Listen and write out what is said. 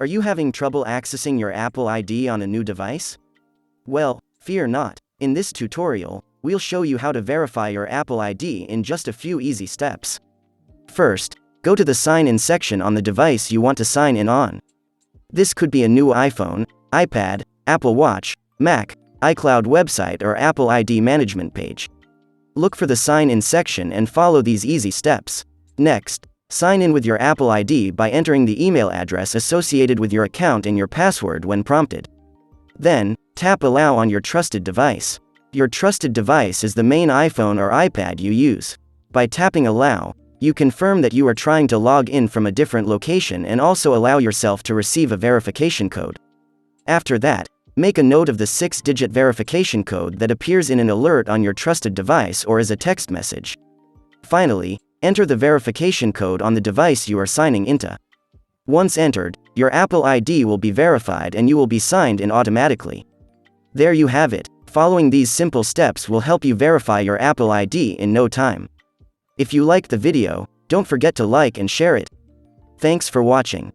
Are you having trouble accessing your Apple ID on a new device? Well, fear not. In this tutorial, we'll show you how to verify your Apple ID in just a few easy steps. First, go to the Sign In section on the device you want to sign in on. This could be a new iPhone, iPad, Apple Watch, Mac, iCloud website, or Apple ID management page. Look for the Sign In section and follow these easy steps. Next, sign in with your Apple ID by entering the email address associated with your account and your password when prompted. Then, tap Allow on your trusted device. Your trusted device is the main iPhone or iPad you use. By tapping Allow, you confirm that you are trying to log in from a different location and also allow yourself to receive a verification code. After that, make a note of the 6-digit verification code that appears in an alert on your trusted device or as a text message. Finally, enter the verification code on the device you are signing into. Once entered, your Apple ID will be verified and you will be signed in automatically. There you have it. Following these simple steps will help you verify your Apple ID in no time. If you liked the video, don't forget to like and share it. Thanks for watching.